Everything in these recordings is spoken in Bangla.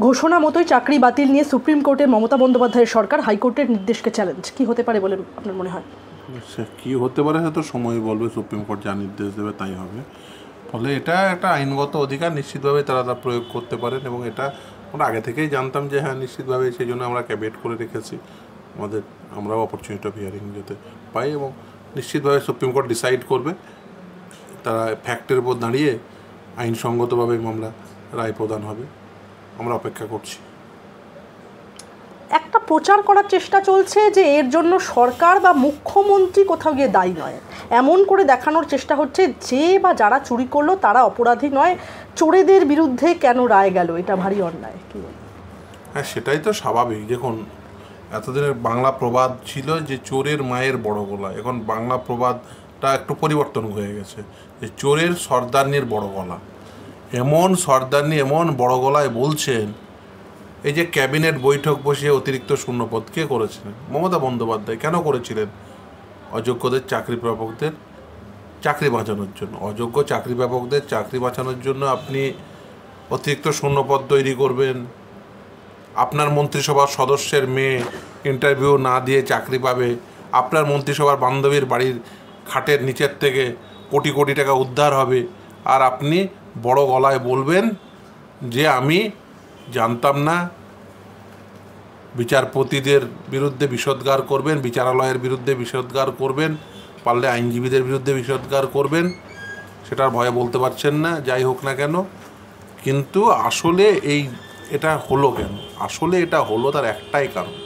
ঘোষণা মতোই চাকরি বাতিল নিয়ে সুপ্রিম কোর্টের মমতা বন্দ্যোপাধ্যায়ের সরকার হাইকোর্টের নির্দেশকে চ্যালেঞ্জ, কি হতে পারে বলে আপনার মনে হয়? কি হতে পারে হয়তো সময় বলবে, সুপ্রিম কোর্ট যা নির্দেশ দেবে তাই হবে। ফলে এটা একটা আইনগত অধিকার, নিশ্চিতভাবে তারা তা প্রয়োগ করতে পারেন এবং এটা আমরা আগে থেকেই জানতাম যে হ্যাঁ নিশ্চিতভাবে, সেই জন্য আমরা ক্যাবিনেট করে রেখেছি আমরাও অপরচুনিটি অফ হিয়ারিং যাতে পাই এবং নিশ্চিতভাবে সুপ্রিম কোর্ট ডিসাইড করবে। তারা ফ্যাক্টের উপর দাঁড়িয়ে আইনসঙ্গতভাবে মামলা রায় প্রদান হবে, আমরা অপেক্ষা করছি। একটা প্রচার করার চেষ্টা চলছে যে এর জন্য সরকার বা মুখ্যমন্ত্রী কোথাও গিয়ে দায়ী নয়, এমন করে দেখানোর চেষ্টা হচ্ছে যে বা যারা চুরি করলো তারা অপরাধী নয়, চোরেদের বিরুদ্ধে কেন রায় গেল, এটা ভারী অন্যায়। কি বল? হ্যাঁ, সেটাই তো স্বাভাবিক। দেখুন, এতদিনের বাংলা প্রবাদ ছিল যে চোরের মায়ের বড় গলা, এখন বাংলা প্রবাদটা একটু পরিবর্তন হয়ে গেছে যে চোরের সর্দারনির বড় গলা। এমন সর্দারনি এমন বড় গলায় বলছেন, এই যে ক্যাবিনেট বৈঠক বসিয়ে অতিরিক্ত শূন্যপদ কে করেছিলেন? মমতা বন্দ্যোপাধ্যায়। কেন করেছিলেন? অযোগ্যদের চাকরি প্রাপকদের চাকরি বাঁচানোর জন্য। অযোগ্য চাকরি প্রাপকদের চাকরি বাঁচানোর জন্য আপনি অতিরিক্ত শূন্যপদ তৈরি করবেন। আপনার মন্ত্রিসভার সদস্যের মেয়ে ইন্টারভিউ না দিয়ে চাকরি পাবে, আপনার মন্ত্রিসভার বান্ধবীর বাড়ির খাটের নিচের থেকে কোটি কোটি টাকা উদ্ধার হবে, আর আপনি বড় গলায় বলবেন যে আমি জানতাম না। বিচারপতিদের বিরুদ্ধে বিষোদ্গার করবেন, বিচারালয়ের বিরুদ্ধে বিষোদ্গার করবেন, পারলে আইনজীবীদের বিরুদ্ধে বিষোদ্গার করবেন, সেটার ভয়ে বলতে পারছেন না। যাই হোক না কেন, কিন্তু আসলে এটা হলো কেন? আসলে এটা হলো তার একটাই কারণ,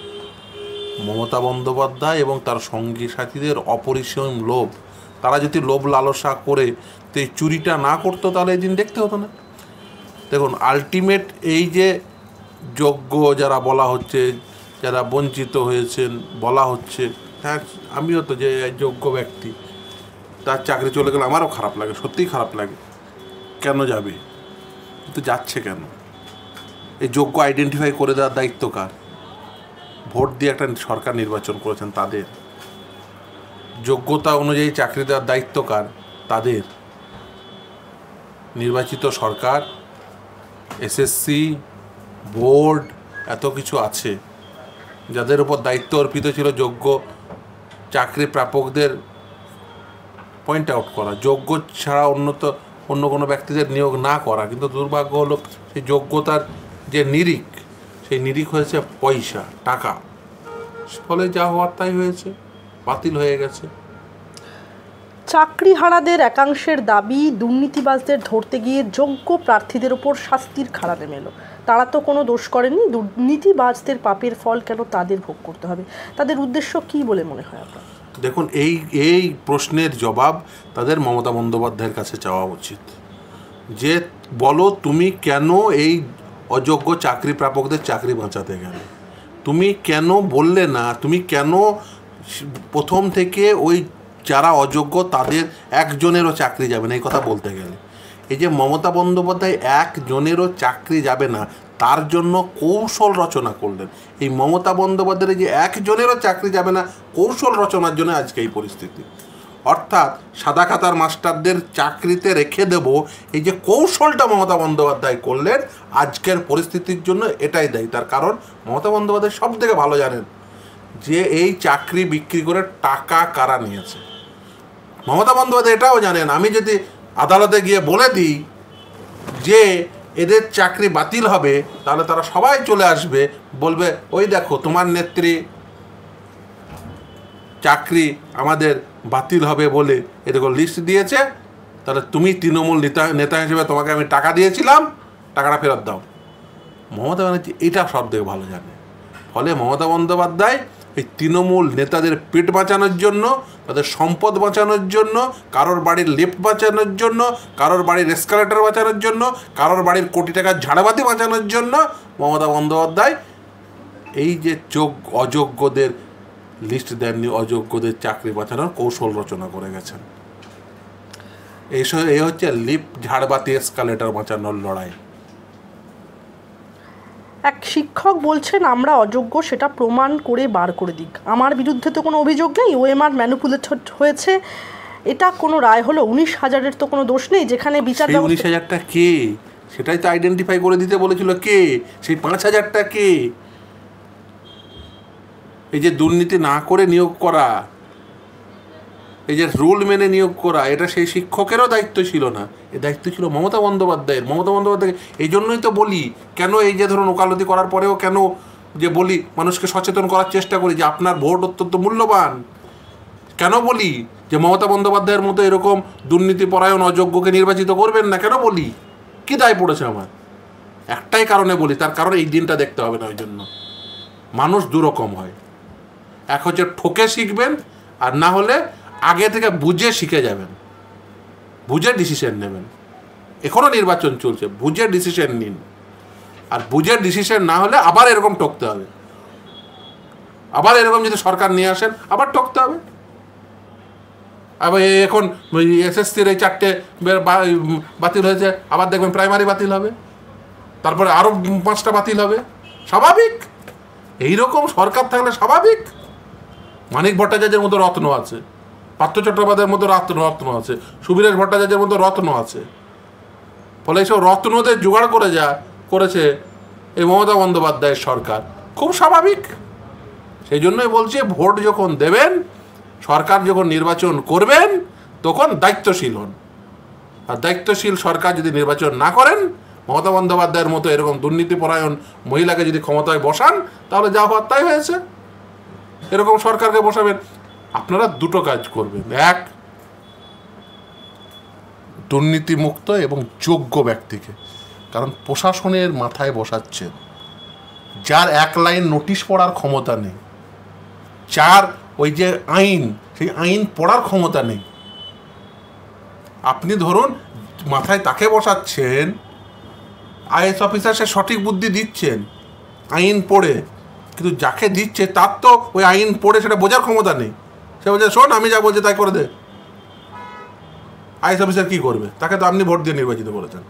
মমতা বন্দ্যোপাধ্যায় এবং তার সঙ্গী সাথীদের অপরিসীম লোভ। তারা যদি লোভ লালসা করে তো এই চুরিটা না করতো তাহলে এই দিন দেখতে হতো না। দেখুন, আলটিমেট এই যে যোগ্য যারা বলা হচ্ছে, যারা বঞ্চিত হয়েছেন বলা হচ্ছে, হ্যাঁ আমিও তো যে যোগ্য ব্যক্তি, তার চাকরি চলে গেলে আমারও খারাপ লাগে, সত্যিই খারাপ লাগে। কেন যাবে? কিন্তু যাচ্ছে কেন? এই যোগ্য আইডেন্টিফাই করে দেওয়ার দায়িত্ব কার? ভোট দিয়ে একটা সরকার নির্বাচন করেছেন তাদের। যোগ্যতা অনুযায়ী চাকরি দেওয়ার দায়িত্ব কার? তাদের। নির্বাচিত সরকার, এসএসসি, বোর্ড, এত কিছু আছে যাদের উপর দায়িত্ব অর্পিত ছিল যোগ্য চাকরি প্রাপকদের পয়েন্ট আউট করা, যোগ্য ছাড়া অন্য কোনো ব্যক্তিদের নিয়োগ না করা। কিন্তু দুর্ভাগ্য হলো সেই যোগ্যতার যে নিরিখ, সেই নিরিখ হয়েছে পয়সা, টাকা। ফলে যা হওয়ার তাই হয়েছে, বাতিল হয়ে গেছে। চাকরিহারাদের একাংশের দাবি, দুর্নীতিবাজদের ধরতে গিয়ে যোগ্য প্রার্থীদের ওপর শাস্তির খাড়া নেমে এলো। তারা তো কোনো দোষ করেননি, দুর্নীতিবাজদের পাপের ফল কেন তাদের ভোগ করতে হবে? তাদের উদ্দেশ্য কি বলে মনে হয় আপনার? দেখুন, এই প্রশ্নের জবাব তাদের মমতা বন্দ্যোপাধ্যায়ের কাছে চাওয়া উচিত। যে বলো, তুমি কেন এই অযোগ্য চাকরি প্রাপকদের চাকরি বাঁচাতে গেলে? তুমি কেন বললে না? তুমি কেন প্রথম থেকে ওই যারা অযোগ্য তাদের একজনেরও চাকরি যাবে না এই কথা বলতে গেলে? এই যে মমতা বন্দ্যোপাধ্যায় একজনেরও চাকরি যাবে না তার জন্য কৌশল রচনা করলেন। এই মমতা বন্দ্যোপাধ্যায়ের যে একজনেরও চাকরি যাবে না কৌশল রচনার জন্য আজকে এই পরিস্থিতি। অর্থাৎ সাদা খাতার মাস্টারদের চাকরিতে রেখে দেব, এই যে কৌশলটা মমতা বন্দ্যোপাধ্যায় করলেন আজকের পরিস্থিতির জন্য, এটাই দায়ী। তার কারণ মমতা বন্দ্যোপাধ্যায় সব থেকে ভালো জানেন যে এই চাকরি বিক্রি করে টাকা কারা নিয়েছে। মমতা বন্দ্যোপাধ্যায় এটাও জানেন, আমি যদি আদালতে গিয়ে বলে দিই যে এদের চাকরি বাতিল হবে, তাহলে তারা সবাই চলে আসবে, বলবে ওই দেখো তোমার নেত্রী চাকরি আমাদের বাতিল হবে বলে এরকম লিস্ট দিয়েছে, তাহলে তুমি তৃণমূল নেতা হিসেবে তোমাকে আমি টাকা দিয়েছিলাম, টাকাটা ফেরত দাও। মমতা ব্যানার্জি এটা সব থেকে ভালো জানে। ফলে মমতা বন্দ্যোপাধ্যায় এই তৃণমূল নেতাদের পেট বাঁচানোর জন্য, তাদের সম্পদ বাঁচানোর জন্য, কারোর বাড়ির লিফট বাঁচানোর জন্য, কারোর বাড়ির এসকালেটর বাঁচানোর জন্য, কারোর বাড়ির কোটি টাকার ঝাড়বাতি বাঁচানোর জন্য মমতা বন্দ্যোপাধ্যায় এই যে অযোগ্যদের লিস্ট দেননি, অযোগ্যদের চাকরি বাঁচানোর কৌশল রচনা করে গেছেন। এই হচ্ছে লিফট, ঝাড়বাতি, এসকালেটর বাঁচানোর লড়াই। এক শিক্ষক বলছেন আমরা অযোগ্য, সেটা প্রমাণ করে বার করে দিক। আমার বিরুদ্ধে তো কোনো অভিযোগ নেই, ওএমআর ম্যানিপুলেটেড হয়েছে, এটা কোনো রায় হলো? 19,000-এর তো কোনো দোষ নেই যেখানে বিচার। 19,000টা কে? সেটাই তো আইডেন্টিফাই করে দিতে বলেছিল। কে সেই 5,000টা কে? এই যে দুর্নীতি না করে নিয়োগ করা, এই যে রুল মেনে নিয়োগ করা, এটা সেই শিক্ষকেরও দায়িত্ব ছিল না, এ দায়িত্ব ছিল মমতা বন্দ্যোপাধ্যায়ের। মমতা বন্দ্যোপাধ্যায় এই জন্যই তো বলি, কেন এই যে ধরুন ওকালতি করার পরেও কেন যে বলি মানুষকে সচেতন করার চেষ্টা করি যে আপনার ভোট অত্যন্ত মূল্যবান। কেন বলি যে মমতা বন্দ্যোপাধ্যায়ের মতো এরকম দুর্নীতিপরায়ণ অযোগ্যকে নির্বাচিত করবেন না? কেন বলি? কি দায় পড়েছে আমার? একটাই কারণে বলি, তার কারণ এই দিনটা দেখতে হবে না। ওই জন্য মানুষ দুরকম হয়, এক হচ্ছে ঠকে শিখবেন, আর না হলে আগে থেকে বুঝে শিখে যাবেন, বুঝে ডিসিশন নেবেন। এখনও নির্বাচন চলছে, বুঝে ডিসিশন নিন। আর বুঝে ডিসিশন না হলে আবার এরকম ঠকতে হবে, আবার এরকম যদি সরকার নিয়ে আসেন আবার ঠকতে হবে। আবার এখন এসএসসির এই 4টে বাতিল হয়েছে, আবার দেখবেন প্রাইমারি বাতিল হবে, তারপরে আরও 5টা বাতিল হবে। স্বাভাবিক, এইরকম সরকার থাকলে স্বাভাবিক। মানিক ভট্টাচার্যের মতো রত্ন আছে, পার্থ চট্টোপাধ্যায়ের মতো রত্ন আছে, সুবীরেশ ভট্টাচার্যের মতো রত্ন আছে। ফলে এইসব রত্নদের জোগাড় করেছে এই মমতা বন্দ্যোপাধ্যায়ের সরকার, খুব স্বাভাবিক। সেই জন্যই বলছি, ভোট যখন দেবেন, সরকার যখন নির্বাচন করবেন, তখন দায়িত্বশীল হন। আর দায়িত্বশীল সরকার যদি নির্বাচন না করেন, মমতা বন্দ্যোপাধ্যায়ের মতো এরকম দুর্নীতিপরায়ণ মহিলাকে যদি ক্ষমতায় বসান, তাহলে যা হওয়ার তাই হয়েছে। এরকম সরকারকে বসাবেন, আপনারা দুটো কাজ করবেন। এক, দুর্নীতিমুক্ত এবং যোগ্য ব্যক্তিকে, কারণ প্রশাসনের মাথায় বসাচ্ছেন যার 1 লাইন নোটিশ পড়ার ক্ষমতা নেই, যার ওই যে আইন, সেই আইন পড়ার ক্ষমতা নেই। আপনি ধরুন মাথায় তাকে বসাচ্ছেন, আইএস অফিসার, সে সঠিক বুদ্ধি দিচ্ছেন আইন পড়ে, কিন্তু যাকে দিচ্ছে তার তো ওই আইন পড়ে সেটা বোঝার ক্ষমতা নেই। সে বলছে, শোন আমি যা বলছি তাই করে দে। আইএস অফিসার কী করবে? তাকে তো আপনি ভোট দিয়ে নির্বাচিত করেছেন,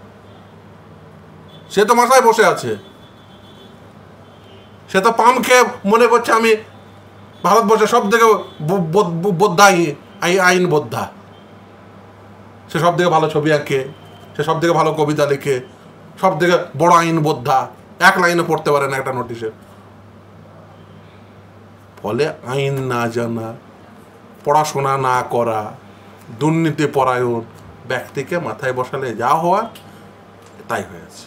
সে তো মাথায় বসে আছে, সে তো পাম খেয়ে মনে করছে আমি ভারতবর্ষের সব থেকে বোদ্ধা আইন বোদ্ধা। সে সব থেকে ভালো ছবি আঁকে, সে সব থেকে ভালো কবিতা লেখে, সব থেকে বড় আইন বোদ্ধা, 1 লাইনে পড়তে পারে না একটা নোটিশে। ফলে আইন না জানা, পড়াশোনা না করা, দুর্নীতি পরায়ণ ব্যক্তিকে মাথায় বসালে যা হওয়ার তাই হয়েছে।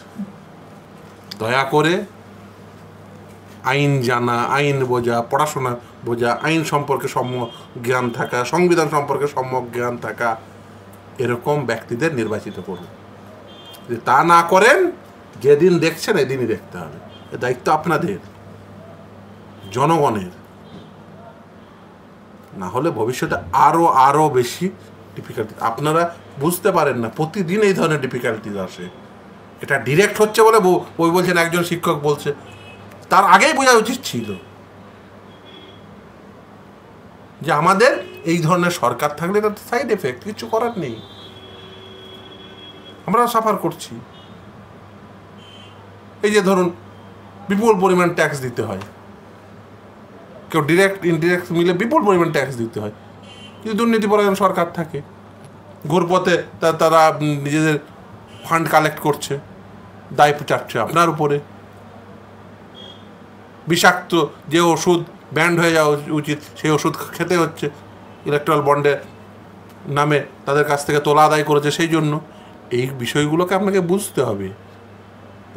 দয়া করে আইন জানা, আইন বোঝা, পড়াশোনা বোঝা, আইন সম্পর্কে সম্যক জ্ঞান থাকা, সংবিধান সম্পর্কে সম্যক জ্ঞান থাকা, এরকম ব্যক্তিদের নির্বাচিত করুন। যদি তা না করেন, যেদিন দেখছেন এদিনই দেখতে হবে। এ দায়িত্ব আপনাদের, জনগণের। না হলে ভবিষ্যতে আরও বেশি ডিফিকাল্টি আপনারা বুঝতে পারেন না। প্রতিদিন এই ধরনের ডিফিকাল্টিজ আসে। এটা ডিরেক্ট হচ্ছে বলে ওই বলছেন, একজন শিক্ষক বলছে, তার আগেই বোঝা উচিত ছিল যে আমাদের এই ধরনের সরকার থাকলে এটা সাইড এফেক্ট, কিছু করার নেই, আমরা সাফার করছি। এই যে ধরুন বিপুল পরিমাণ ট্যাক্স দিতে হয়, কেউ ডিরেক্ট ইনডিরেক্ট মিলে বিপুল পরিমাণ ট্যাক্স দিতে হয়, কিন্তু দুর্নীতিপরায়ণ সরকার থাকে, ঘুরপথে তারা নিজেদের ফান্ড কালেক্ট করছে, দায় চাচ্ছে আপনার উপরে। বিষাক্ত যে ওষুধ ব্যান্ড হয়ে যাওয়া উচিত, সেই ওষুধ খেতে হচ্ছে, ইলেকট্রাল বন্ডের নামে তাদের কাছ থেকে তোলা আদায় করেছে। সেই জন্য এই বিষয়গুলোকে আপনাকে বুঝতে হবে।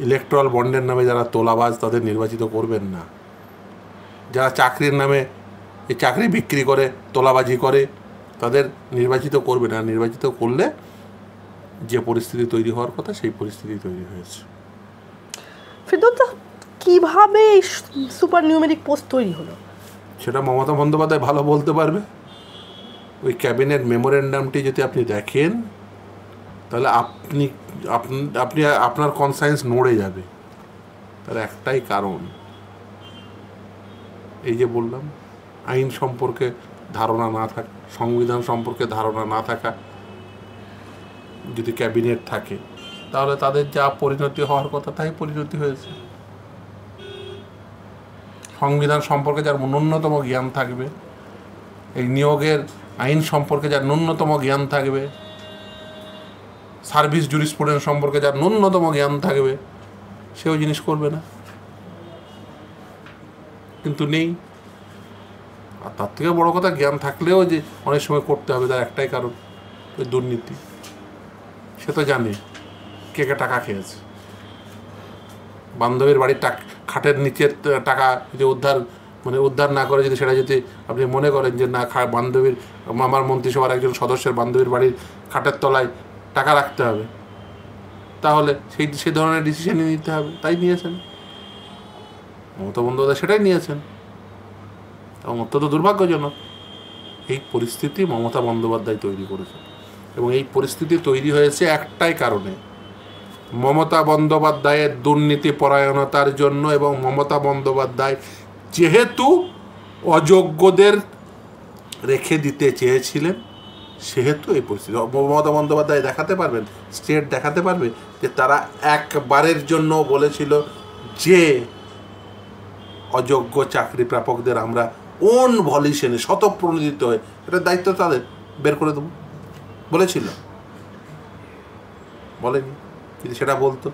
ইলেকট্রাল বন্ডের নামে যারা তোলাবাজ, তাদের নির্বাচিত করবেন না। যারা চাকরির নামে এই চাকরি বিক্রি করে, তোলাবাজি করে, তাদের নির্বাচিত করবে না। নির্বাচিত করলে যে পরিস্থিতি তৈরি হওয়ার কথা, সেই পরিস্থিতি তৈরি হয়েছে। ফেরদৌস, কিভাবে এই সুপার নিউমেরিক পোস্ট তৈরি হলো? সেটা মমতা বন্দ্যোপাধ্যায় ভালো বলতে পারবে। ওই ক্যাবিনেট মেমোরেন্ডামটি যদি আপনি দেখেন, তাহলে আপনি আপনার কনসায়েন্স নড়ে যাবে। তার একটাই কারণ, এই যে বললাম, আইন সম্পর্কে ধারণা না থাকা, সংবিধান সম্পর্কে ধারণা না থাকা যদি ক্যাবিনেট থাকে, তাহলে তাদের যা পরিণতি হওয়ার কথা তাই পরিণতি হয়েছে। সংবিধান সম্পর্কে যার ন্যূনতম জ্ঞান থাকবে, এই নিয়োগের আইন সম্পর্কে যার ন্যূনতম জ্ঞান থাকবে, সার্ভিস জুরিসপ্রুডেন্স সম্পর্কে যার ন্যূনতম জ্ঞান থাকবে সেও জিনিস করবে না, কিন্তু নেই। আর তার থেকে বড় কথা, জ্ঞান থাকলেও যে অনেক সময় করতে হবে তার একটাই কারণ, ওই দুর্নীতি। সে তো জানে কে কে টাকা খেয়েছে। বান্ধবীর বাড়ির খাটের নিচের টাকা যদি উদ্ধার না করে, যদি সেটা যদি আপনি মনে করেন যে না, বান্ধবীর আমার মন্ত্রিসভার একজন সদস্যের বান্ধবীর বাড়ির খাটের তলায় টাকা রাখতে হবে, তাহলে সেই ধরনের ডিসিশনই নিতে হবে। তাই নিয়েছেন মমতা বন্দ্যোপাধ্যায়, সেটাই নিয়েছেন। এবং অত্যন্ত দুর্ভাগ্যজনক এই পরিস্থিতি মমতা বন্দ্যোপাধ্যায় তৈরি করেছে। এবং এই পরিস্থিতি তৈরি হয়েছে একটাই কারণে, মমতা বন্দ্যোপাধ্যায়ের দুর্নীতি পরায়ণতার জন্য। এবং মমতা বন্দ্যোপাধ্যায় যেহেতু অযোগ্যদের রেখে দিতে চেয়েছিলেন, সেহেতু এই পরিস্থিতি। মমতা বন্দ্যোপাধ্যায় দেখাতে পারবেন, স্টেট দেখাতে পারবে যে তারা একবারের জন্য বলেছিল যে অযোগ্য চাকরি প্রাপকদের আমরা ওন ভলিউশনে স্বতঃপ্রণোদিত হয়ে, এটার দায়িত্ব তাদের, বের করে দেবো বলেছিল? বলেনি। যদি সেটা বলতো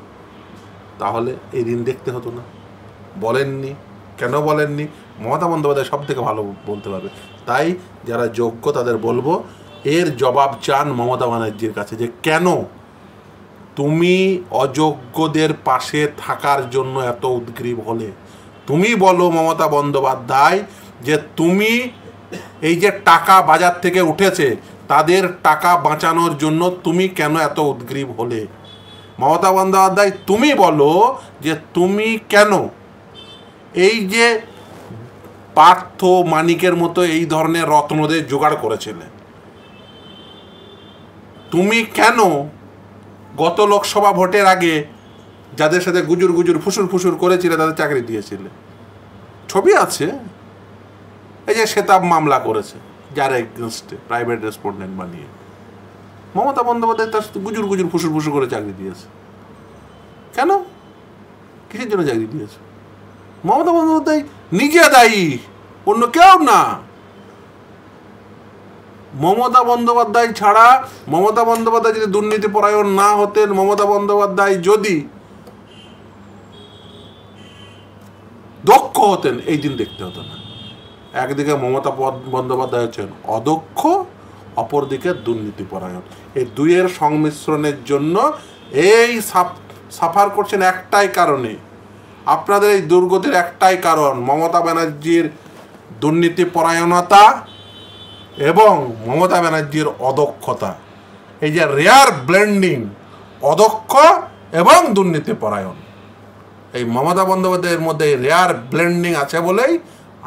তাহলে এই ঋণ দেখতে হতো না। বলেননি। কেন বলেননি? মমতা বন্দ্যোপাধ্যায় সব থেকে ভালো বলতে পারবে। তাই যারা যোগ্য তাদের বলবো, এর জবাব চান মমতা ব্যানার্জির কাছে, যে কেন তুমি অযোগ্যদের পাশে থাকার জন্য এত উদ্গ্রীব হলে। তুমি বলো মমতা বন্দ্যোপাধ্যায়, যে তুমি এই যে টাকা বাজার থেকে উঠেছে তাদের টাকা বাঁচানোর জন্য তুমি কেন এত উদ্গ্রীব হলে। মমতা বন্দ্যোপাধ্যায় তুমি বলো যে তুমি কেন এই যে পার্থ মানিকের মতো এই ধরনের রত্নদের জোগাড় করেছিলে। তুমি কেন গত লোকসভা ভোটের আগে যাদের সাথে গুজুর গুজুর ফুসুর ফুসুর করেছিলে তাদের চাকরি দিয়েছিলে। ছবি আছে, এই যে শ্বেতাব মামলা করেছে যার এগেনস্টে প্রাইভেট রেসপন্ডেন্ট বানিয়ে, মমতা বন্দ্যোপাধ্যায় তার সাথে গুজুর গুজুর ফুসুর ফুসুর করে চাকরি দিয়েছে। কেন? কিসের জন্য চাকরি দিয়েছে? মমতা বন্দ্যোপাধ্যায় নিজে দায়ী, অন্য কেউ না। মমতা বন্দ্যোপাধ্যায় ছাড়া, মমতা বন্দ্যোপাধ্যায় যদি দুর্নীতি পরায়ণ না হতেন, মমতা বন্দ্যোপাধ্যায় যদি দক্ষ হতেন, এই দিন দেখতে হতো না। একদিকে মমতা বন্দ্যোপাধ্যায় হচ্ছেন অদক্ষ, অপরদিকে দুর্নীতি পরায়ণ। এই দুইয়ের সংমিশ্রণের জন্য এই সাফার করছেন একটাই কারণে। আপনাদের এই দুর্গতির একটাই কারণ, মমতা ব্যানার্জির দুর্নীতি পরায়ণতা এবং মমতা ব্যানার্জির অদক্ষতা। এই যে রেয়ার ব্লেন্ডিং, অদক্ষ এবং দুর্নীতি পরায়ণ, এই মমতা বন্দ্যোপাধ্যায়ের মধ্যে এই রেয়ার ব্লেন্ডিং আছে বলেই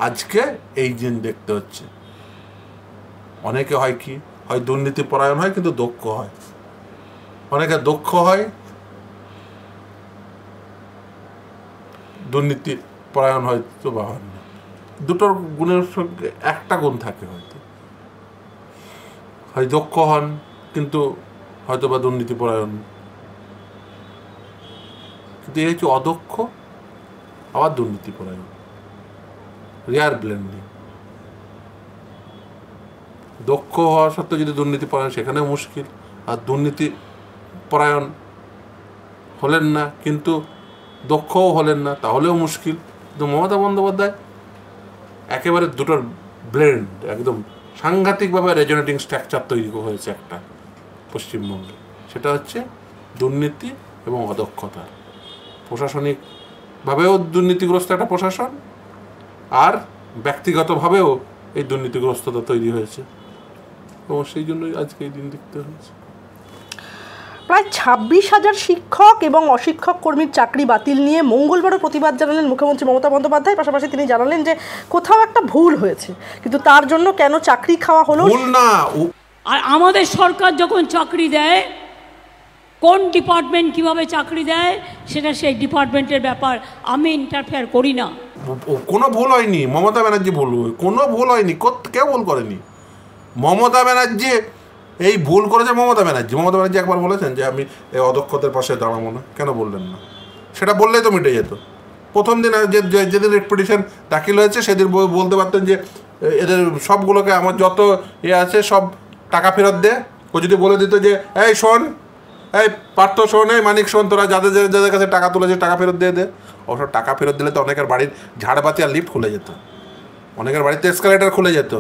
আজকে এই দিন দেখতে হচ্ছে। অনেকে হয় কি, হয় দুর্নীতি পরায়ণ হয় কিন্তু দক্ষ হয়, অনেকে দক্ষ হয় দুর্নীতি পরায়ণ হয়তো বা হয় না। দুটোর গুণের সঙ্গে একটা গুণ থাকে, হয়তো হয় দক্ষ হন কিন্তু হয়তো বা দুর্নীতি পরায়ণ, কিন্তু এই হচ্ছে অদক্ষ আবার দুর্নীতি পরায়ণ, রেয়ার ব্লেন্ডিং। দক্ষ হওয়া সত্ত্বেও যদি দুর্নীতি পরায়ণ, সেখানেও মুশকিল। আর দুর্নীতি পরায়ণ হলেন না কিন্তু দক্ষও হলেন না, তাহলেও মুশকিল। কিন্তু মমতা বন্দ্যোপাধ্যায় একেবারে দুটোর ব্লেন্ড, একদম সাংঘাতিকভাবে রেজনেটিং স্ট্রাকচার তৈরি হয়েছে একটা পশ্চিমবঙ্গে। সেটা হচ্ছে দুর্নীতি এবং অদক্ষতা। প্রশাসনিকভাবেও দুর্নীতিগ্রস্ত একটা প্রশাসন, আর ব্যক্তিগতভাবেও এই দুর্নীতিগ্রস্ততা তৈরি হয়েছে, এবং সেই জন্যই আজকে এই দিন দেখতে হয়েছে। প্রায় 26,000 শিক্ষক এবং অশিক্ষক কর্মীর চাকরি বাতিল নিয়ে মঙ্গলবারও প্রতিবাদ জানালেন মুখ্যমন্ত্রী মমতা বন্দ্যোপাধ্যায়। পাশাপাশি তিনি জানালেন যে কোথাও একটা ভুল হয়েছে, কিন্তু তার জন্য কেন চাকরি খাওয়া হলো। ভুল না, আর আমাদের সরকার যখন চাকরি দেয়, কোন ডিপার্টমেন্ট কিভাবে চাকরি দেয় সেটা সেই ডিপার্টমেন্টের ব্যাপার, আমি ইন্টারফেয়ার করি না। কোনো ভুল হয়নি, মমতা ব্যানার্জি ভুল, কোনো ভুল হয়নি, কেউ ভুল করেনি। মমতা ব্যানার্জি এই ভুল করেছে। মমতা ব্যানার্জি একবার বলেছেন যে আমি এই অদক্ষতার পাশে দাঁড়াবো না। কেন বললেন না? সেটা বললেই তো মিটে যেত। প্রথম দিন যেদিন রিট দাখিল হয়েছে সেদিন বলতে পারতেন যে এদের সবগুলোকে, আমার যত আছে সব টাকা ফেরত দে। ও যদি বলে দিত যে এই শোন, এই পার্থ শোন, এই মানিক শোন, তোরা যাদের যাদের কাছে টাকা তুলেছে টাকা ফেরত দিয়ে দে। অবশ্য টাকা ফেরত দিলে তো অনেকের বাড়ির ঝাড়বাতি আর লিফট খুলে যেত, অনেকের বাড়িতে এসকালেটার খুলে যেত,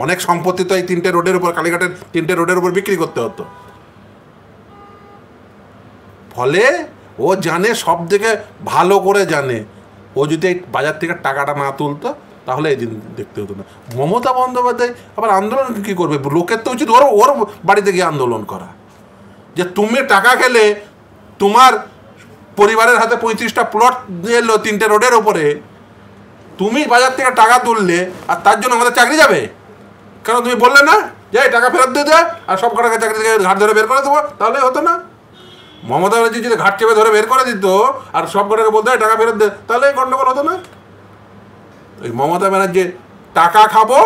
অনেক সম্পত্তি তো এই 3টে রোডের উপর, কালীঘাটের 3টে রোডের উপর বিক্রি করতে হতো। ফলে ও জানে, সব থেকে ভালো করে জানে, ও যদি এই বাজার থেকে টাকাটা না তুলতো তাহলে এই দিন দেখতে হতো না। মমতা বন্দ্যোপাধ্যায় আবার আন্দোলন কী করবে? লোকের তো উচিত ওর বাড়িতে গিয়ে আন্দোলন করা, যে তুমি টাকা খেলে তোমার পরিবারের হাতে 35টা প্লট এলো 3টে রোডের ওপরে, তুমি বাজার থেকে টাকা তুললে আর তার জন্য আমাদের চাকরি যাবে? কারণ তুমি বললে না যে টাকা ফেরত দিয়ে দেয় আর সব কটাকে চাকরি থেকে ঘাট ধরে বের করে দেবো, তাহলে হতো না? মমতা ব্যানার্জি যদি ঘাট চেপে ধরে বের করে দিত আর সব কটাকে বলতে হয় টাকা ফেরত দে, তাহলে এই গণ্ডগোল হতো না। ওই মমতা ব্যানার্জি টাকা খাবো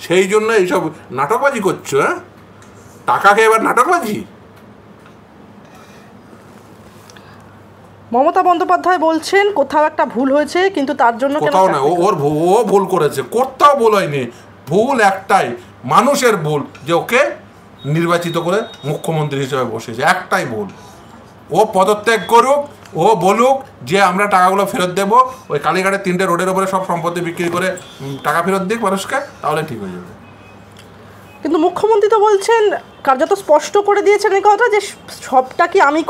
সেই জন্য এইসব নাটকবাজি করছো। হ্যাঁ, টাকা খেয়ে এবার নাটকবাজি। মমতা বন্দ্যোপাধ্যায় বলছেন কোথাও একটা ভুল হয়েছে, কিন্তু তার জন্য কোথাও না, ও ভুল করেছে, কোথাও ভুল হয়নি। ভুল একটাই, মানুষের ভুল, যে ওকে নির্বাচিত করে মুখ্যমন্ত্রী হিসেবে বসেছে, একটাই ভুল। ও পদত্যাগ করুক, ও বলুক যে আমরা টাকাগুলো ফেরত দেবো, ওই কালীঘাটের 3টে রোডের উপরে সব সম্পত্তি বিক্রি করে টাকা ফেরত দিক মানুষকে, তাহলে ঠিক হয়ে যাবে। কিন্তু মুখ্যমন্ত্রী তো বলছেন, কার্যত স্পষ্ট করে দিয়েছেন এই কথা, যে সবটা কি আমি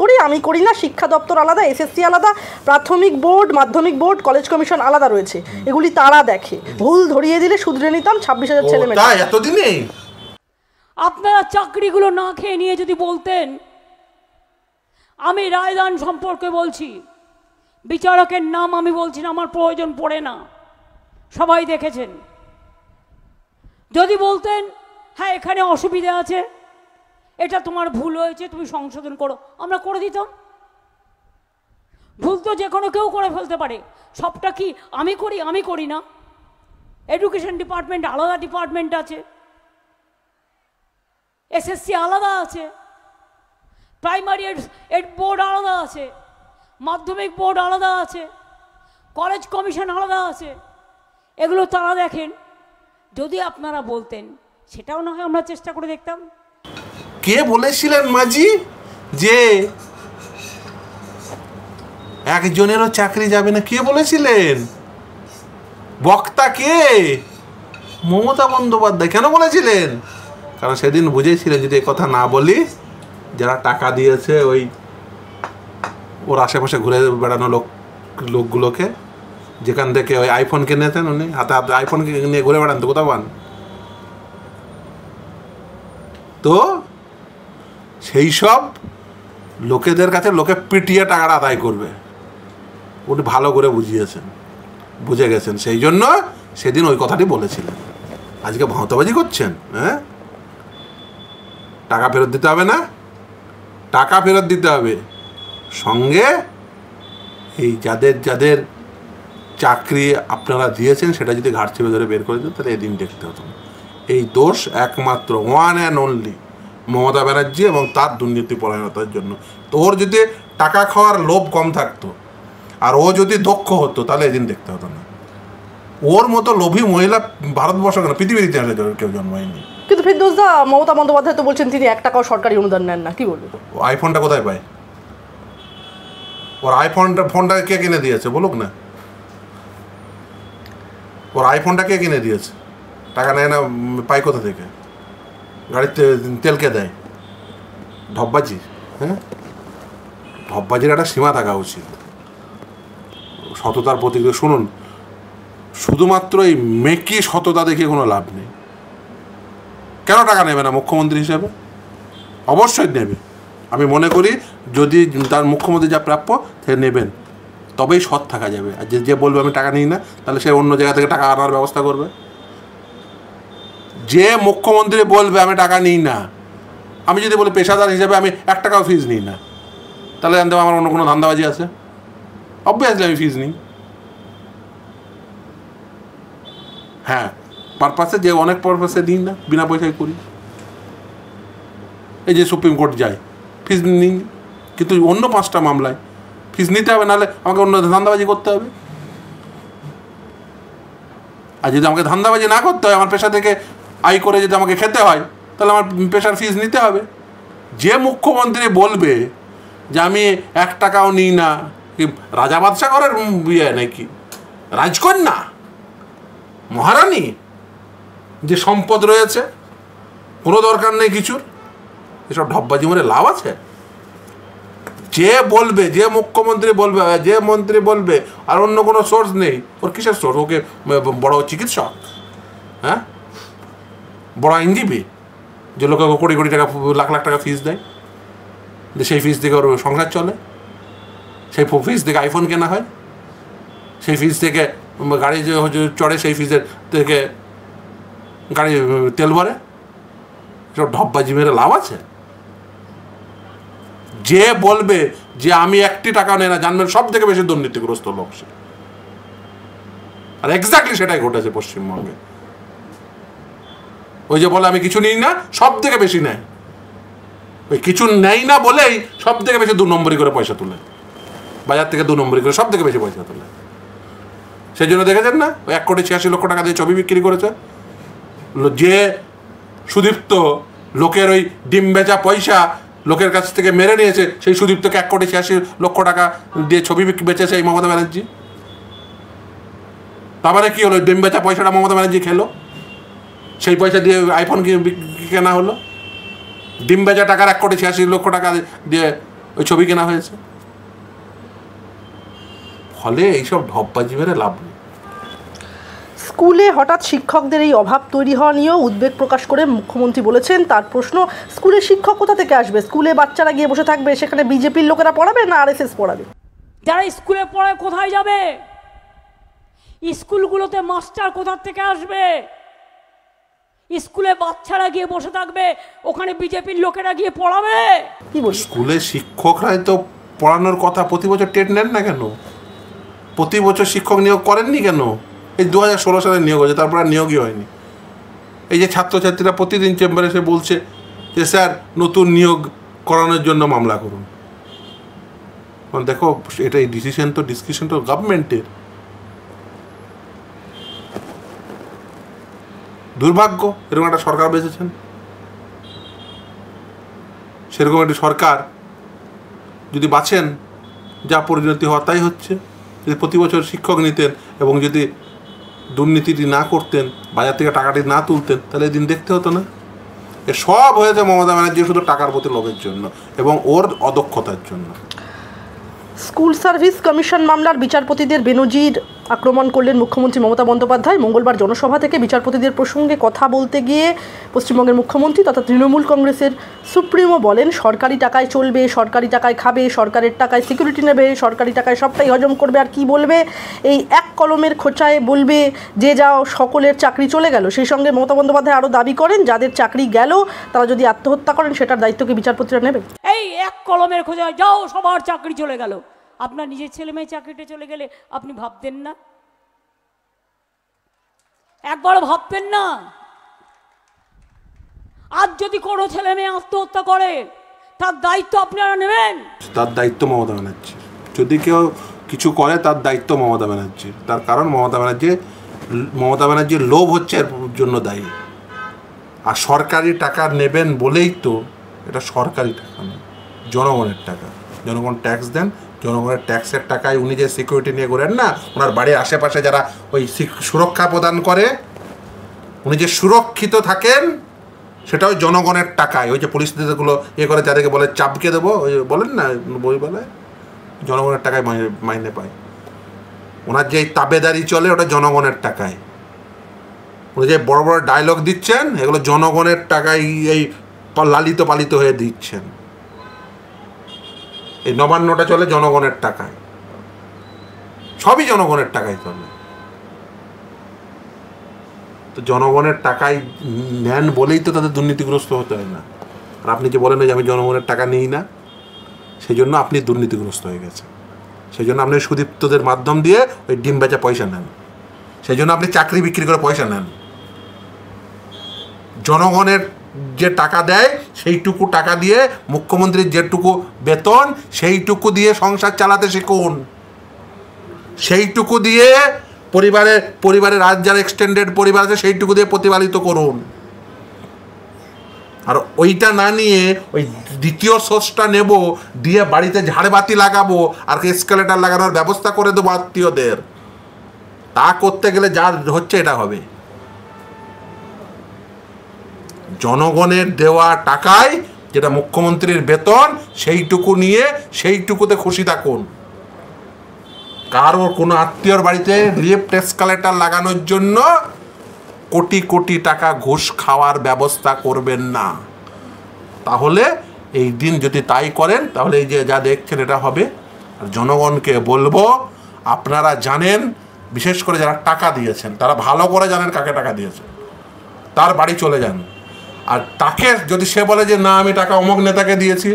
করি না, শিক্ষা দপ্তর আলাদা, এসএসসি আলাদা, প্রাথমিক বোর্ড, মাধ্যমিক বোর্ড, কলেজ কমিশন আলাদা রয়েছে, এগুলি তারা দেখে, ভুল ধরিয়ে দিলে শুধরে নিতাম 26,000 ছেলে মেয়ে। এতদিনে আপনারা চাকরিগুলো না খেয়ে নিয়ে যদি বলতেন, আমি রায়দান সম্পর্কে বলছি, বিচারকের নাম আমি বলছি না, আমার প্রয়োজন পড়ে না, সবাই দেখেছেন। যদি বলতেন হ্যাঁ এখানে অসুবিধা আছে, এটা তোমার ভুল হয়েছে, তুমি সংশোধন করো, আমরা করে দিতাম। ভুল তো যে কোনো কেউ করে ফেলতে পারে, সবটা কি আমি করি না? এডুকেশন ডিপার্টমেন্ট আলাদা ডিপার্টমেন্ট আছে, এসএসসি আলাদা আছে, প্রাইমারি এড বোর্ড আলাদা আছে, মাধ্যমিক বোর্ড আলাদা আছে, কলেজ কমিশন আলাদা আছে, এগুলো তারা দেখেন। যদি আপনারা বলতেন সেটাও না হয় আমরা চেষ্টা করে দেখতাম। কে বলেছিলেন মাঝি যে একজনেরও চাকরি যাবে না? কে বলেছিলেন? বক্তা কে? মমতা বন্দ্যোপাধ্যায়। কেন বলেছিলেন? কারণ সেদিন বুঝেছিলেন যদি কথা না বলি, যারা টাকা দিয়েছে ওর আশেপাশে ঘুরে বেড়ানো লোকগুলোকে, যেখান থেকে ওই আইফোন কিনেছেন উনি, হাতে হাতে আইফোন নিয়ে ঘুরে বেড়ান, তো কোথাও পান তো সেই সব লোকেদের কাছে লোকে পিটিয়ে টাকাটা আদায় করবে, উনি ভালো করে বুঝে গেছেন, সেই জন্য সেদিন ওই কথাটি বলেছিলেন। আজকে ভাঁওতাবাজি করছেন। হ্যাঁ, টাকা ফেরত দিতে হবে না, টাকা ফেরত দিতে হবে, সঙ্গে এই যাদের চাকরি আপনারা দিয়েছেন সেটা যদি ঘাট চেপে ধরে বের করে দিত, তাহলে এদিন দেখতে হতো না। এই দোষ একমাত্র one and only Mamata Banerjee এবং তার দুর্নীতিপরায়ণতার জন্য। তো ওর যদি টাকা খাওয়ার লোভ কম থাকতো আর ও যদি দক্ষ হতো, তাহলে এদিন দেখতে হতো না। ওর মতো লোভী মহিলা ভারতবর্ষ কেন, পৃথিবীর ইতিহাসে কেউ জন্মায়নি। কিন্তু ফেরদৌসদা, মমতা বন্দ্যোপাধ্যায় তো বলছেন তিনি 1 টাকাও সরকারি অনুদান নেন না, কি বলবেন? ও আইফোনটা কোথায় পায়? ওর ফোনটা কে কিনে দিয়েছে বলুক না? ওর আইফোনটা কে কিনে দিয়েছে? টাকা নেয় না, পায় কোথা থেকে? গাড়িতে তেলকে দেয়। ঢপবাজি। হ্যাঁ, ঢপবাজির একটা সীমা থাকা উচিত, সততার প্রতীক। শুনুন, শুধুমাত্র এই মেকি সততা দেখে কোনো লাভ নেই। কেন টাকা নেবে না মুখ্যমন্ত্রী হিসেবে? অবশ্যই নেবে। আমি মনে করি যদি তার মুখ্যমন্ত্রী যা প্রাপ্য সে নেবেন, তবেই সৎ থাকা যাবে। আর যে বলবে আমি টাকা নিই না, তাহলে সে অন্য জায়গা থেকে টাকা আনার ব্যবস্থা করবে। যে মুখ্যমন্ত্রী বলবে আমি টাকা নিই না, আমি যদি বলি পেশাদার হিসেবে আমি 1 টাকাও ফিজ নিই না, তাহলে জানতে আমার অন্য কোনো ধান্দাবাজি আছে? অবভিয়াসলি আমি ফিজ নিই। হ্যাঁ, পারপাসে যে অনেক পারপাসে দিই না, বিনা পয়সায় করি। এই যে সুপ্রিম কোর্ট যায়, ফিজ নিই, কিন্তু অন্য 5টা মামলায় ফিজ নিতে হবে, নাহলে আমাকে অন্য ধান্দাবাজি করতে হবে। আর যদি আমাকে ধান্দাবাজি না করতে হয়, আমার পেশা থেকে আয় করে যদি আমাকে খেতে হয়, তাহলে আমার পেশার ফিজ নিতে হবে। যে মুখ্যমন্ত্রী বলবে যে আমি 1 টাকাও নিই না, কি রাজা বাদশা ঘরের বিয়ে নাকি, রাজকন্যা মহারানী, যে সম্পদ রয়েছে কোনো দরকার নেই কিছুর, এসব ঢপবাজি মরে লাভ আছে? যে বলবে, যে মুখ্যমন্ত্রী বলবে, যে মন্ত্রী বলবে, আর অন্য কোনো সোর্স নেই, ওর কিসের সোর্স? ওকে বড় চিকিৎসক, হ্যাঁ, বড় আইনজীবী, যে লোকে কোটি কোটি টাকা, লাখ লাখ টাকা ফিস দেয়, সেই ফিস থেকে ওর সংসার চলে, সেই ফিস থেকে আইফোন কেনা হয়, সেই ফিস থেকে গাড়ি যে চড়ে, সেই ফিসের থেকে গাড়ি তেল ভরে। সব ঢপবাজি মেরে লাভ আছে? যে বলবে যে আমি 1 টাকা নেই না, জানবেন সব থেকে বেশি দুর্নীতিগ্রস্ত লোক সে। আর এক্স্যাক্টলি সেটাই ঘটেছে পশ্চিমবঙ্গে। ওই যে বলে আমি কিছু নিই না, সব থেকে বেশি নেয়। ওই কিছু নেই না বলেই সব থেকে বেশি 2 নম্বরই করে পয়সা তোলে, বাজার থেকে 2 নম্বরই করে সব থেকে বেশি পয়সা তোলে। সেই জন্য দেখেছেন না, 1,86,00,000 টাকা দিয়ে ছবি বিক্রি করেছে। যে সুদীপ্ত লোকের ওই ডিম বেচা পয়সা লোকের কাছ থেকে মেরে নিয়েছে, সেই সুদীপ্তকে 1,86,00,000 টাকা দিয়ে ছবি বেচেছে এই মমতা ব্যানার্জি। তারপরে কি হলো? ডিম বেচা পয়সাটা মমতা ব্যানার্জি খেলো, সেই পয়সা দিয়ে আইফোন কেনা হলো। ডিম বেচা টাকার 1,86,00,000 টাকা দিয়ে ওই ছবি কেনা হয়েছে। ফলে এইসব ঢপবাজি মেরে লাভ নেই। স্কুলে হঠাৎ শিক্ষকদের এই অভাব তৈরি হওয়া নিয়েও উদ্বেগ প্রকাশ করে মুখ্যমন্ত্রী বলেছেন, তার প্রশ্ন, স্কুলে শিক্ষক কোথা থেকে আসবে? স্কুলে বাচ্চারা গিয়ে বসে থাকবে, সেখানে বিজেপির লোকেরা পড়াবে না আরএসএস পড়াবে? যারা স্কুলে পড়ে কোথায় যাবে? স্কুলগুলোতে মাস্টার কোথা থেকে আসবে? স্কুলে বাচ্চারা গিয়ে বসে থাকবে, ওখানে বিজেপির লোকেরা গিয়ে পড়াবে? কি বলি, স্কুলে শিক্ষকরাই তো পড়ানোর কথা। প্রতি বছর টেট নেন না কেন? প্রতি বছর শিক্ষক নিয়োগ করেননি কেন? এই 2016 সালে নিয়োগ হয়েছে, তারপর আর নিয়োগই হয়নি। এই যে ছাত্রছাত্রীরা প্রতিদিন চেম্বারে এসে বলছে যে স্যার নতুন নিয়োগ করানোর জন্য মামলা করুন। দেখো, এটা এই ডিসিশন তো ডিসকাশন তো গভর্নমেন্টের। দুর্ভাগ্য এরকম একটা সরকার বেঁচেছেন। সেরকম একটি সরকার যদি বাঁচেন, যা পরিণতি হওয়া তাই হচ্ছে। যদি প্রতি বছর শিক্ষক নিতেন এবং যদি দুর্নীতিটি না করতেন, বাজার থেকে টাকাটি না তুলতেন, তাহলে এই দিন দেখতে হতো না। এ সব হয়েছে মমতা ব্যানার্জি শুধু টাকার প্রতি লোভের জন্য এবং ওর অদক্ষতার জন্য। স্কুল সার্ভিস কমিশন মামলার বিচারপতিদের বেনজির আক্রমণ করলেন মুখ্যমন্ত্রী মমতা বন্দ্যোপাধ্যায়। মঙ্গলবার জনসভা থেকে বিচারপতিদের প্রসঙ্গে কথা বলতে গিয়ে পশ্চিমবঙ্গের মুখ্যমন্ত্রী তথা তৃণমূল কংগ্রেসের সুপ্রিমো বলেন, সরকারি টাকায় চলবে, সরকারি টাকায় খাবে, সরকারের টাকায় সিকিউরিটি নেবে, সরকারি টাকায় সবটাই হজম করবে। আর কি বলবে? এই এক কলমের খোঁচায় বলবে যে যা সকলের চাকরি চলে গেল। সেই সঙ্গে মমতা বন্দ্যোপাধ্যায় আরও দাবি করেন, যাদের চাকরি গেল তারা যদি আত্মহত্যা করেন সেটার দায়িত্বকে বিচারপতিরা নেবে। এই এক কলমের খোঁজায় যাও সবার চাকরি চলে গেল। আপনার নিজের ছেলে মেয়ে চাকরিটা চলে গেলে আপনি ভাবতেন না? একবার ভাবতেন না? আজ যদি কোনো ছেলে মেয়ে আত্মহত্যা করে তার দায়িত্ব আপনারা নেবেন? তার দায়িত্ব মমতা ব্যানার্জির। যদি কেউ কিছু করে তার দায়িত্ব মমতা ব্যানার্জির। তার কারণ মমতা ব্যানার্জির লোভ হচ্ছে এর জন্য দায়ী। আর সরকারি টাকা নেবেন বলেই তো এটা সরকারি টাকা নয়, জনগণের টাকা। জনগণ ট্যাক্স দেন, জনগণের ট্যাক্সের টাকায় উনি যে সিকিউরিটি নিয়ে ঘোরেন না, ওনার বাড়ির আশেপাশে যারা ওই সুরক্ষা প্রদান করে, উনি যে সুরক্ষিত থাকেন সেটাও জনগণের টাকায়। ওই যে পরিস্থিতিগুলো করে যাদেরকে বলে চাপকে দেবো, ওই বলেন না বই বলে, জনগণের টাকায় মাইনে পায়। ওনার যে তাবেদারি চলে ওটা জনগণের টাকায়। উনি যে বড় বড় ডায়লগ দিচ্ছেন এগুলো জনগণের টাকায় এই লালিত পালিত হয়ে দিচ্ছেন। এই নবান্নটা চলে জনগণের টাকায়, সবই জনগণের টাকায় চলে। তো জনগণের টাকায় নেন বলেই তো তাদের দুর্নীতিগ্রস্ত হতে হয় না। আর আপনি যে বলেন যে আমি জনগণের টাকা নিই না, সেই জন্য আপনি দুর্নীতিগ্রস্ত হয়ে গেছেন। সেই জন্য আপনি সুদীপ্তদের মাধ্যম দিয়ে ওই ডিম বেচা পয়সা নেন, সেই জন্য আপনি চাকরি বিক্রি করে পয়সা নেন। জনগণের যে টাকা দেয় সেইটুকু টাকা দিয়ে, মুখ্যমন্ত্রীর যেটুকু বেতন সেইটুকু দিয়ে সংসার চালাতে শিখুন। সেইটুকু দিয়ে পরিবারের আজ যারা এক্সটেন্ডেড পরিবার আছে সেইটুকু দিয়ে প্রতিপালিত করুন। আর ওইটা না নিয়ে ওই দ্বিতীয় সোর্সটা নেব, দিয়ে বাড়িতে ঝাড়বাতি লাগাবো আর এসকেলেটার লাগানোর ব্যবস্থা করে দেবো আত্মীয়দের, তা করতে গেলে যা হচ্ছে এটা হবে। জনগণের দেওয়া টাকায় যেটা মুখ্যমন্ত্রীর বেতন, সেইটুকু নিয়ে সেইটুকুতে খুশি থাকুন। কারোর কোনো আত্মীয়র বাড়িতে লিফট এসকেলেটার লাগানোর জন্য কোটি কোটি টাকা ঘুষ খাওয়ার ব্যবস্থা করবেন না। তাহলে এই দিন যদি তাই করেন তাহলে এই যে যা দেখছেন এটা হবে। আর জনগণকে বলবো, আপনারা জানেন, বিশেষ করে যারা টাকা দিয়েছেন তারা ভালো করে জানেন কাকে টাকা দিয়েছেন, তার বাড়ি চলে যান। আর তাকে যদি সে বলে যে না আমি টাকা অমুক নেতাকে দিয়েছি,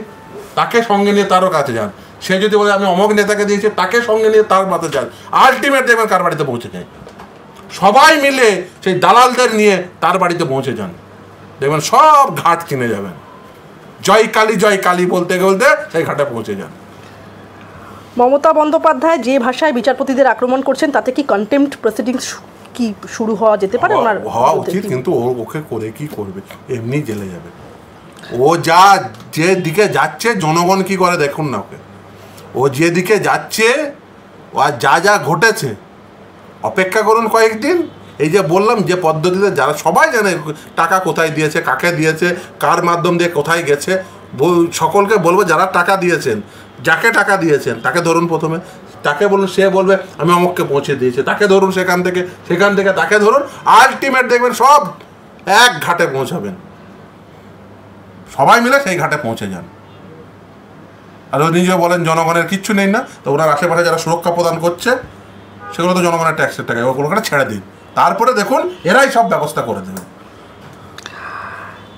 তাকে সঙ্গে নিয়ে তারও কাছে যান। সে যদি বলে আমি অমুক নেতাকে দিয়েছি, তাকে সঙ্গে নিয়ে তার মাঝে যান। আলটিমেট দেখবেন কার বাড়িতে পৌঁছে যায়, সবাই মিলে সেই দালালদের নিয়ে তার বাড়িতে পৌঁছে যান, দেখবেন সব ঘাট কিনে যাবেন। জয় কালী বলতে বলতে সেই ঘাটে পৌঁছে যান। মমতা বন্দ্যোপাধ্যায় যে ভাষায় বিচারপতিদের আক্রমণ করছেন তাতে কি কন্টেম্পট প্রসিডিংস কি শুরু হওয়া যেতে পারে? হওয়া উচিত, কিন্তু ওকে করে কি করবে, এমনি জেলে যাবে। ও যা যে দিকে যাচ্ছে জনগণ কি করে দেখুন না ওকে। ও যেদিকে যাচ্ছে, ও আর যা যা ঘটেছে, অপেক্ষা করুন কয়েকদিন। এই যে বললাম যে পদ্ধতিতে যারা সবাই জানে টাকা কোথায় দিয়েছে, কাকে দিয়েছে, কার মাধ্যম দিয়ে কোথায় গেছে, সকলকে বলবো যারা টাকা দিয়েছেন, যাকে টাকা দিয়েছেন তাকে ধরুন প্রথমে, তাকে বলুন, সে বলবে আমি অমুককে পৌঁছে দিয়েছি, তাকে ধরুন, সেখান থেকে তাকে ধরুন। আলটিমেট দেখবেন সব এক ঘাটে পৌঁছাবেন, সবাই মিলে সেই ঘাটে পৌঁছে যান। আর ও নিজে বলেন জনগণের কিচ্ছু নেই না, তো ওনার আশেপাশে যারা সুরক্ষা প্রদান করছে সেগুলো তো জনগণের ট্যাক্সের টাকা, ওগুলোকে ছেড়ে দিন, তারপরে দেখুন এরাই সব ব্যবস্থা করে দেবে।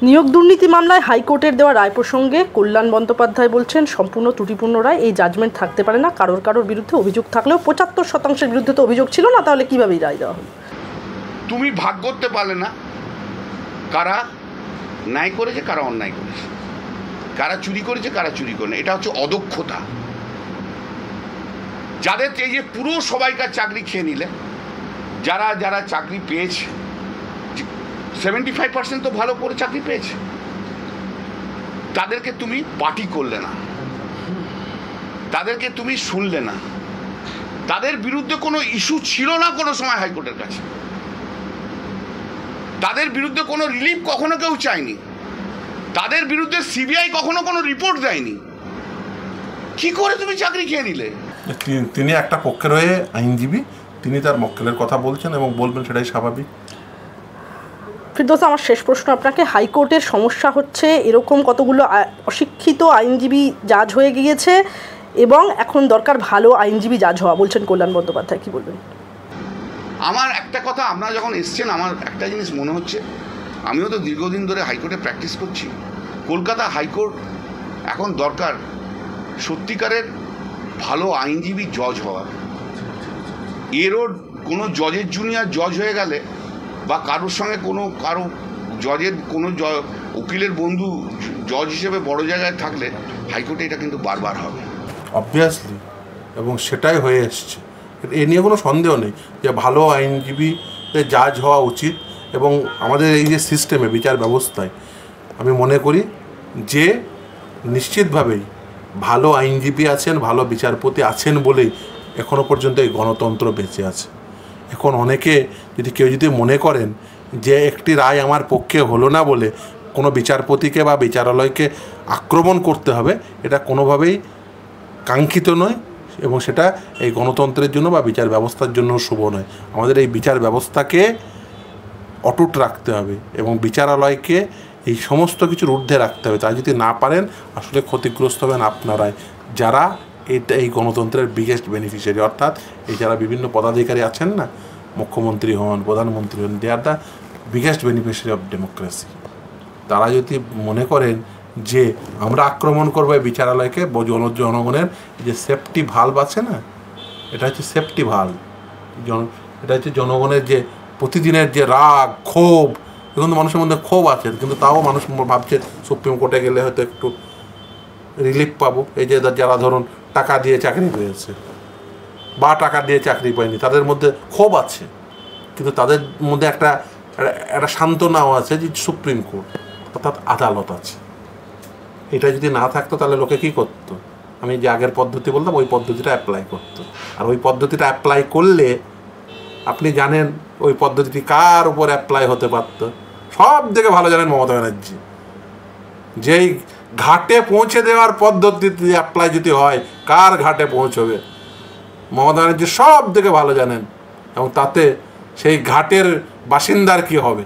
নিয়োগ দুর্নীতি মামলায় হাইকোর্টের দেওয়া রায় প্রসঙ্গে কল্যাণ বন্দ্যোপাধ্যায় বলছেন সম্পূর্ণ ত্রুটিপূর্ণ রায়, এই জাজমেন্ট থাকতে পারে না। কারোর বিরুদ্ধে অভিযোগ থাকলেও 75% বিরুদ্ধে তো অভিযোগ ছিল না, তাহলে কিভাবে রায় দেওয়া হলো? তুমি ভাগ করতে পারলে না কারা ন্যায় করেছে কারা অন্যায় করেছে, কারা চুরি করেছে কারা চুরি করে। এটা হচ্ছে অদক্ষতা। যাদের এই যে পুরো সবাইকার চাকরি খেয়ে নিলে, যারা যারা চাকরি পেয়েছে 75% তো ভালো করে চাকরি পেয়েছে, তাদেরকে তুমি পার্টি করলে না, তাদেরকে তুমি শুনলে না, তাদের বিরুদ্ধে কোনো ইস্যু ছিল না কোনো সময় হাইকোর্টের কাছে, তাদের বিরুদ্ধে কোনো রিলিফ কখনো কেউ চায়নি, তাদের বিরুদ্ধে সিবিআই কখনো কোনো রিপোর্ট দেয়নি। কি করে তুমি চাকরি খেয়ে নিলে? তিনি একটা পক্ষের হয়ে আইনজীবী, তিনি তার মক্কেলের কথা বলছেন এবং বলবেন, সেটাই স্বাভাবিক। ফিরদৌস, আমার শেষ প্রশ্ন আপনাকে, হাইকোর্টের সমস্যা হচ্ছে এরকম কতগুলো অশিক্ষিত আইনজীবী জাজ হয়ে গিয়েছে এবং এখন দরকার ভালো আইনজীবী জাজ হওয়া, বলছেন কল্যাণ বন্দ্যোপাধ্যায়, কি বলবেন? আমার একটা কথা, আপনারা যখন এসছেন আমার একটা জিনিস মনে হচ্ছে, আমিও তো দীর্ঘদিন ধরে হাইকোর্টে প্র্যাকটিস করছি। কলকাতা হাইকোর্ট এখন দরকার সত্যিকারের ভালো আইনজীবী জজ হওয়া। এরও কোনো জজের জুনিয়র জজ হয়ে গেলে বা কারোর সঙ্গে কারো জজের কোনো উকিলের বন্ধু জজ হিসেবে বড় জায়গায় থাকলে হাইকোর্টে এটা কিন্তু বারবার হবে অবভিয়াসলি, এবং সেটাই হয়ে এসছে। এ নিয়ে কোনো সন্দেহ নেই যে ভালো আইনজীবীতে জাজ হওয়া উচিত। এবং আমাদের এই যে সিস্টেমে, বিচার ব্যবস্থায়, আমি মনে করি যে নিশ্চিতভাবেই ভালো আইনজীবী আছেন, ভালো বিচারপতি আছেন বলেই এখনও পর্যন্ত এই গণতন্ত্র বেঁচে আছে। এখন অনেকে কেউ যদি মনে করেন যে একটি রায় আমার পক্ষে হলো না বলে কোনো বিচারপতিকে বা বিচারালয়কে আক্রমণ করতে হবে, এটা কোনোভাবেই কাঙ্ক্ষিত নয় এবং সেটা এই গণতন্ত্রের জন্য বা বিচার ব্যবস্থার জন্য শুভ নয়। আমাদের এই বিচার ব্যবস্থাকে অটুট রাখতে হবে এবং বিচারালয়কে এই সমস্ত কিছুর ঊর্ধ্বে রাখতে হবে। তাই যদি না পারেন, আসলে ক্ষতিগ্রস্ত হবেন আপনারাই, যারা এই গণতন্ত্রের বিগেস্ট বেনিফিশিয়ারি, অর্থাৎ এই যারা বিভিন্ন পদাধিকারী আছেন না, মুখ্যমন্ত্রী হন, প্রধানমন্ত্রী হন, they are the biggest beneficiary of democracy. তারা যদি মনে করেন যে আমরা আক্রমণ করবো এই বিচারালয়কে, জনগণের যে সেফটি ভালভ আছে না, এটা হচ্ছে সেফটি ভালভ। এটা হচ্ছে জনগণের যে প্রতিদিনের যে রাগ, ক্ষোভ, এখন তো মানুষের মধ্যে ক্ষোভ আছে, কিন্তু তাও মানুষ ভাবছে সুপ্রিম কোর্টে গেলে হয়তো একটু রিলিফ পাবো। এই যে যারা ধরুন টাকা দিয়ে চাকরি পেয়েছে বা টাকা দিয়ে চাকরি পায়নি, তাদের মধ্যে ক্ষোভ আছে, কিন্তু তাদের মধ্যে একটা সান্ত্বনাও আছে যে সুপ্রিম কোর্ট। অর্থাৎ আদালত আছে। এটা যদি না থাকতো তাহলে লোকে কী করতো? আমি যে আগের পদ্ধতি বলতাম ওই পদ্ধতিটা অ্যাপ্লাই করতো। আর ওই পদ্ধতিটা অ্যাপ্লাই করলে আপনি জানেন ওই পদ্ধতিটি কার উপর অ্যাপ্লাই হতে পারত? সব থেকে ভালো জানেন মমতা ব্যানার্জি। যেই ঘাটে পৌঁছে দেওয়ার পদ্ধতিতে অ্যাপ্লাই যদি হয়, কার ঘাটে পৌঁছবে মমতা ব্যানার্জি সব থেকে ভালো জানেন, এবং তাতে সেই ঘাটের বাসিন্দার কি হবে।